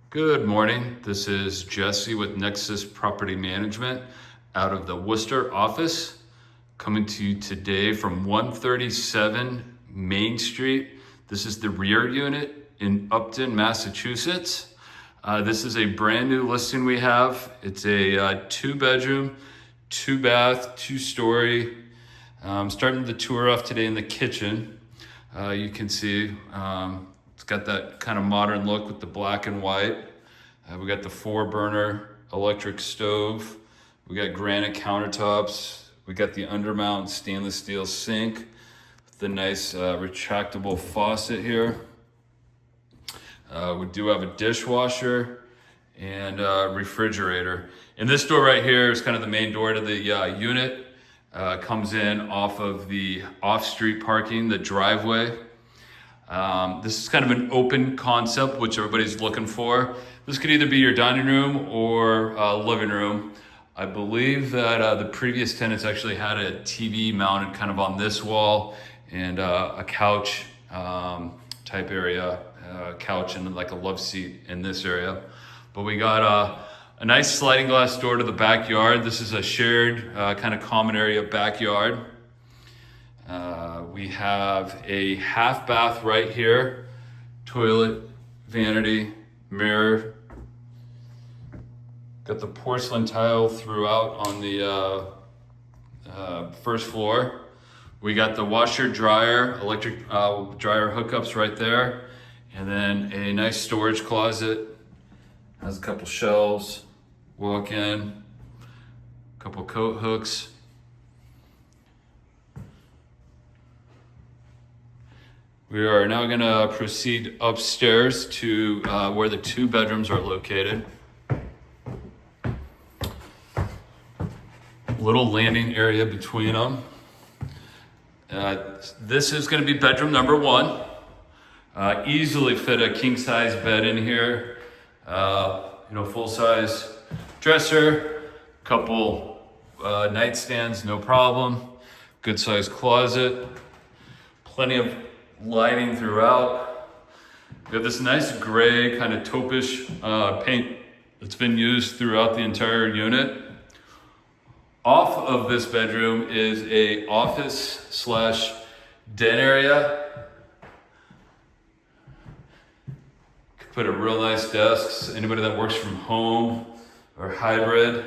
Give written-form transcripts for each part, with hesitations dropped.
Good morning. This is Jesse with Nexus Property Management out of the Worcester office, coming to you today from 137 Main Street. This is the rear unit in Upton, Massachusetts. This is a brand new listing we have. It's a 2-bedroom, 2-bath, 2-story. I'm starting the tour off today in the kitchen. You can see it's got that kind of modern look with the black and white. We got the 4-burner electric stove. We got granite countertops. We got the undermount stainless steel sink with the nice retractable faucet here. We do have a dishwasher and a refrigerator. And this door right here is kind of the main door to the unit. Comes in off of the off-street parking, the driveway. This is kind of an open concept, which everybody's looking for. This could either be your dining room or living room. I believe that the previous tenants actually had a TV mounted kind of on this wall and a couch type area, couch and like a love seat in this area. But we got a nice sliding glass door to the backyard. This is a shared kind of common area backyard. We have a half bath right here, toilet, vanity, mirror. Got the porcelain tile throughout on the first floor. We got the washer, dryer, electric dryer hookups right there. And then a nice storage closet. Has a couple shelves, walk in, couple coat hooks. We are now gonna proceed upstairs to where the 2 bedrooms are located. Little landing area between them. This is gonna be bedroom number 1. Easily fit a king size bed in here. Full size dresser, couple nightstands, no problem. Good size closet, plenty of lighting throughout. We have this nice gray kind of taupish paint that's been used throughout the entire unit. Off of this bedroom is a office / den area. Could put a real nice desk. Anybody that works from home or hybrid,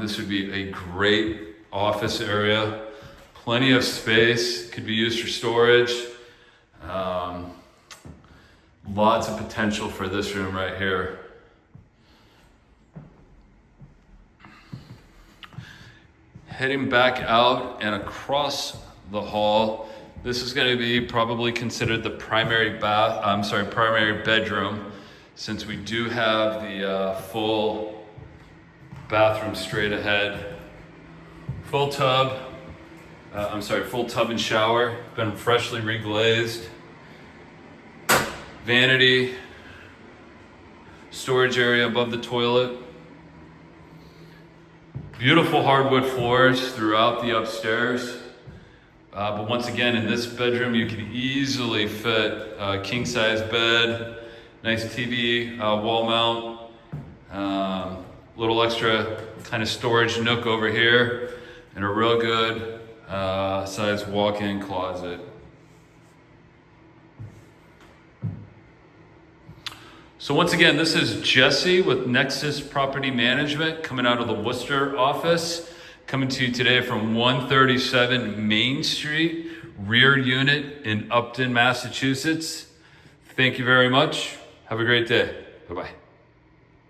this would be a great office area. Plenty of space, could be used for storage. Lots of potential for this room right here. Heading back out and across the hall, this is going to be probably considered the primary bedroom, since we do have the full bathroom straight ahead. Full tub and shower, been freshly reglazed. Vanity, storage area above the toilet. Beautiful hardwood floors throughout the upstairs. But once again, in this bedroom, you can easily fit a king size bed, nice TV, wall mount, little extra kind of storage nook over here, and a real good size walk-in closet. So once again, this is Jesse with Nexus Property Management coming out of the Worcester office, coming to you today from 137 Main Street, rear unit in Upton, Massachusetts. Thank you very much. Have a great day. Bye-bye.